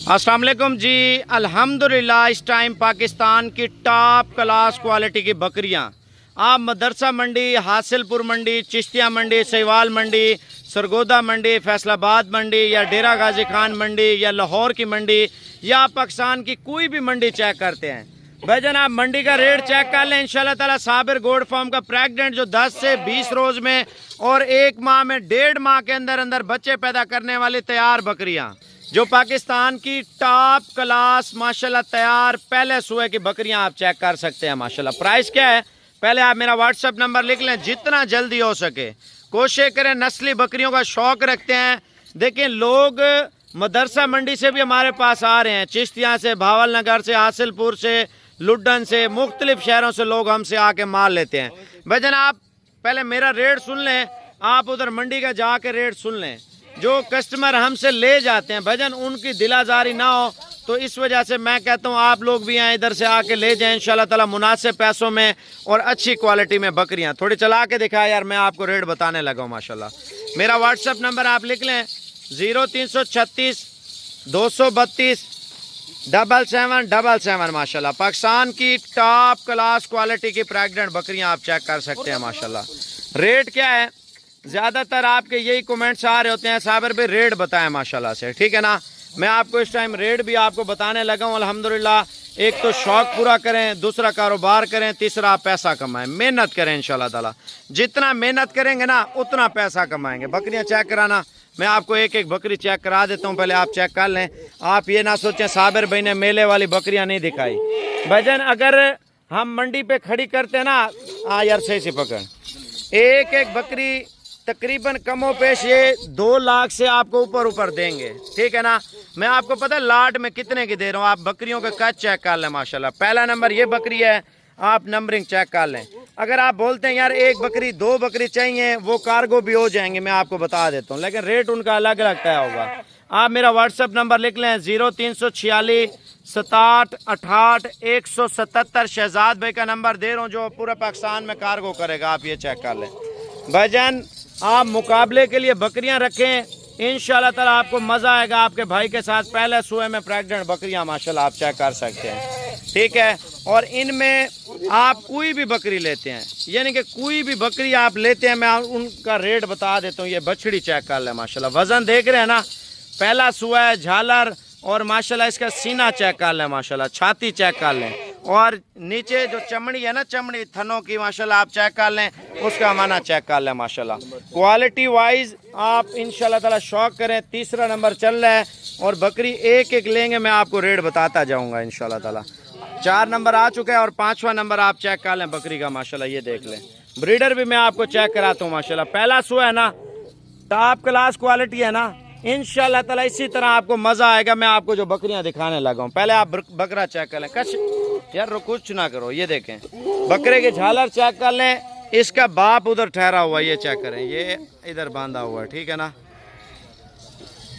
अस्सलाम वालेकुम जी। अल्हम्दुलिल्लाह इस टाइम पाकिस्तान की टॉप क्लास क्वालिटी की बकरियां आप मदरसा मंडी, हासिलपुर मंडी, चिश्तिया मंडी, सहीवाल मंडी, सरगोदा मंडी, फैसलाबाद मंडी या डेरा गाजी खान मंडी या लाहौर की मंडी या पाकिस्तान की कोई भी मंडी चेक करते हैं भाई जान, आप मंडी का रेट चेक कर लें। इंशाल्लाह ताला साबिर गोल्ड फार्म का प्रेग्नेंट जो 10 से 20 रोज में और 1 माह में 1.5 माह के अंदर अंदर बच्चे पैदा करने वाली तैयार बकरियां जो पाकिस्तान की टॉप क्लास माशाल्लाह तैयार पहले सुए की बकरियां आप चेक कर सकते हैं माशाल्लाह। प्राइस क्या है पहले आप मेरा व्हाट्सएप नंबर लिख लें, जितना जल्दी हो सके कोशिश करें। नस्ली बकरियों का शौक रखते हैं, देखें लोग मदरसा मंडी से भी हमारे पास आ रहे हैं, चिश्तिया से, भावल नगर से, हासिलपुर से, लुड्डन से, मुख्तलिफ शहरों से लोग हमसे आके माल लेते हैं। भाईजान आप पहले मेरा रेट सुन लें, आप उधर मंडी का जाके रेट सुन लें। जो कस्टमर हमसे ले जाते हैं भाईजान उनकी दिलाजारी ना हो, तो इस वजह से मैं कहता हूँ आप लोग भी आए इधर से आके ले जाएं इंशाल्लाह ताला मुनासिब पैसों में और अच्छी क्वालिटी में बकरियाँ। थोड़ी चला के दिखाया यार, मैं आपको रेट बताने लगा हूँ माशाल्लाह। मेरा व्हाट्सएप नंबर आप लिख लें 0336 232 7777 माशाल्लाह। पाकिस्तान की टॉप क्लास क्वालिटी की प्रेग्नेंट बकरियां आप चेक कर सकते हैं माशाल्लाह। रेट क्या है, ज़्यादातर आपके यही कमेंट्स आ रहे होते हैं साबिर भाई रेट बताएं माशाल्लाह से, ठीक है ना। मैं आपको इस टाइम रेट भी आपको बताने लगा हूँ अल्हम्दुलिल्लाह। एक तो शौक पूरा करें, दूसरा कारोबार करें, तीसरा आप पैसा कमाएं, मेहनत करें इंशाल्लाह ताला। जितना मेहनत करेंगे ना उतना पैसा कमाएंगे। बकरियां चेक कराना, मैं आपको एक एक बकरी चेक करा देता हूँ, पहले आप चेक कर लें। आप ये ना सोचें साबिर भाई ने मेले वाली बकरियां नहीं दिखाई। भाईजान अगर हम मंडी पे खड़ी करते हैं ना, यार सही से पकड़, एक एक बकरी तकरीबन कमो पेश ये 2 लाख से आपको ऊपर देंगे, ठीक है ना। मैं आपको पता है लाट में कितने की दे रहा हूँ, आप बकरियों का कद चेक कर लें माशाल्लाह। पहला नंबर ये बकरी है, आप नंबरिंग चेक कर लें। अगर आप बोलते हैं यार एक बकरी 2 बकरी चाहिए, वो कार्गो भी हो जाएंगे, मैं आपको बता देता हूँ, लेकिन रेट उनका अलग अलग तय होगा। आप मेरा व्हाट्सएप नंबर लिख लें 0346 67 68 177। शहजाद भाई का नंबर दे रहा हूँ जो पूरे पाकिस्तान में कार्गो करेगा, आप ये चेक कर लें। भाईजान आप मुकाबले के लिए बकरियां रखें, इंशाल्लाह ताला आपको मज़ा आएगा आपके भाई के साथ। पहले सुए में प्रेग्नेंट बकरियां माशाल्लाह आप चेक कर सकते हैं, ठीक है। और इनमें आप कोई भी बकरी लेते हैं, यानी कि कोई भी बकरी आप लेते हैं, मैं उनका रेट बता देता हूँ। ये बछड़ी चेक कर लें माशाल्लाह, वज़न देख रहे हैं ना, पहला सुआ है, झालर, और माशाल्लाह इसका सीना चेक कर लें माशाल्लाह, छाती चेक कर लें, और नीचे जो चमड़ी है ना, चमड़ी थनों की माशाल्लाह आप चेक कर लें, उसका माना चेक कर लें माशाल्लाह। क्वालिटी वाइज आप इंशाल्लाह ताला शौक करें। तीसरा नंबर चल रहा है और बकरी एक एक लेंगे, मैं आपको रेट बताता जाऊंगा इंशाल्लाह ताला। 4 नंबर आ चुका है और 5वां नंबर आप चेक कर लें बकरी का माशाल्लाह, ये देख लें। ब्रीडर भी मैं आपको चेक कराता हूँ माशाल्लाह। पहला सुआ है ना, टॉप क्लास क्वालिटी है ना, इंशाल्लाह ताला इसी तरह आपको मज़ा आएगा। मैं आपको जो बकरियां दिखाने लगा हूँ, पहले आप बकरा चेक कर लें। कश यार कुछ ना करो, ये देखें बकरे की झालर चेक कर लें, इसका बाप उधर ठहरा हुआ, ये चेक करें, ये इधर बांधा हुआ है, ठीक है ना।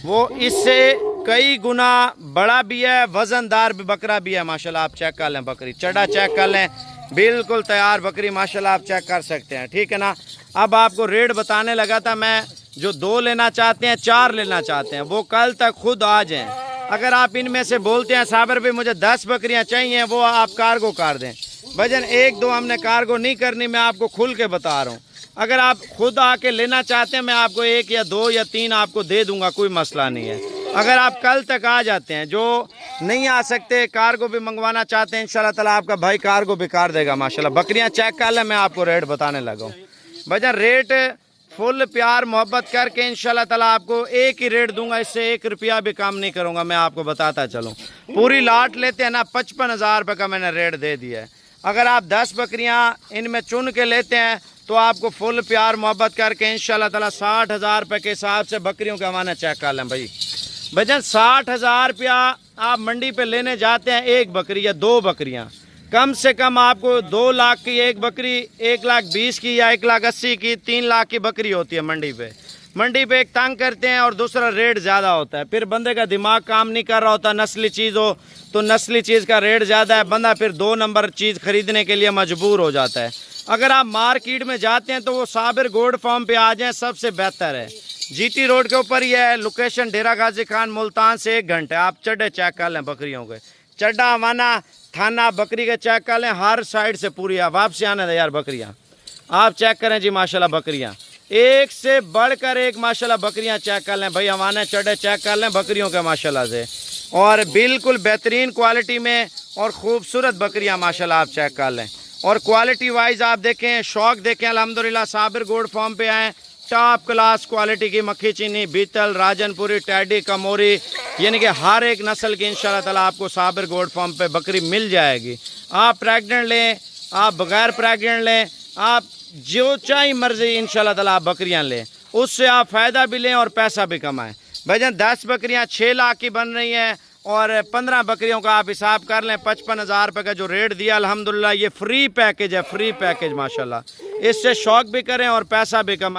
वो इससे कई गुना बड़ा भी है, वजनदार भी बकरा भी है माशाल्लाह। आप चेक कर लें बकरी, चढ़ा चेक कर लें, बिल्कुल तैयार बकरी माशाल्लाह आप चेक कर सकते हैं, ठीक है ना। अब आपको रेट बताने लगा था मैं, जो 2 लेना चाहते हैं, 4 लेना चाहते हैं, वो कल तक खुद आ जाएं। अगर आप इनमें से बोलते हैं साबिर भाई मुझे 10 बकरियां चाहिए, वो आप कार्गो कर दें। भजन 1-2 हमने कार्गो नहीं करनी, मैं आपको खुल के बता रहा हूँ। अगर आप खुद आके लेना चाहते हैं, मैं आपको 1 या 2 या 3 आपको दे दूंगा, कोई मसला नहीं है। अगर आप कल तक आ जाते हैं, जो नहीं आ सकते कार्गो भी मंगवाना चाहते हैं, इंशाल्लाह ताला आपका भाई कार्गो भी कर देगा माशाल्लाह। बकरियां चेक कर लें, मैं आपको रेट बताने लगा हूँ। भजन रेट फुल प्यार मोहब्बत करके इंशाल्लाह ताला आपको एक ही रेट दूंगा, इससे 1 रुपया भी काम नहीं करूंगा, मैं आपको बताता चलूँ। पूरी लाट लेते हैं ना, 55,000 रुपये का मैंने रेट दे दिया है। अगर आप 10 बकरियां इनमें चुन के लेते हैं तो आपको फुल प्यार मोहब्बत करके इंशाल्लाह ताला 60,000 रुपये के हिसाब से बकरियों का माना चेक कर लें भाई। भजन 60,000 रुपया आप मंडी पे लेने जाते हैं, 1 बकरी या 2 बकरियां, कम से कम आपको 2 लाख की एक बकरी, 1,20,000 की या 1,80,000 की, 3 लाख की बकरी होती है मंडी पे। मंडी पे एक तंग करते हैं और दूसरा रेट ज़्यादा होता है, फिर बंदे का दिमाग काम नहीं कर रहा होता। नस्ली चीज़ हो तो नस्ली चीज़ का रेट ज़्यादा है, बंदा फिर 2 नंबर चीज़ खरीदने के लिए मजबूर हो जाता है। अगर आप मार्केट में जाते हैं तो वो साबिर गोल्ड फार्म पे आ जाएं, सबसे बेहतर है। जीटी रोड के ऊपर ही है। लोकेशन डेरा गाजी खान मुल्तान से 1 घंटे। आप चड्डे चेक कर लें बकरियों के, चड्डा वाना थाना बकरी के चेक कर लें, हर साइड से पूरी है। वापसी आने दे यार बकरियाँ, आप चेक करें जी माशाल्लाह बकरियाँ एक से बढ़कर एक माशाल्लाह बकरियाँ चेक कर लें भाई, हमारे चड्डे चेक कर लें बकरियों के माशाल्लाह से, और बिल्कुल बेहतरीन क्वालिटी में और ख़ूबसूरत बकरियाँ माशाल्लाह आप चेक कर लें। और क्वालिटी वाइज आप देखें, शौक देखें, अल्हम्दुलिल्लाह साबिर गोड फार्म पे आएँ। टॉप क्लास क्वालिटी की मक्खी चीनी, बीतल, राजनपुरी, टैडी, कमोरी, यानी कि हर एक नस्ल की इंशाल्लाह ताला आपको साबिर गोड फार्म पे बकरी मिल जाएगी। आप प्रेग्नेंट लें, आप बगैर प्रेग्नेंट लें, आप जो चाहे मर्जी इंशाल्लाह ताला आप बकरियां लें, उससे आप फ़ायदा भी लें और पैसा भी कमाएं। भाईजान 10 बकरियां 6 लाख की बन रही हैं और 15 बकरियों का आप हिसाब कर लें 55,000 रुपये का जो रेट दिया अल्हम्दुलिल्लाह ये फ्री पैकेज है, फ्री पैकेज माशाल्लाह। इससे शौक भी करें और पैसा भी कमाएं।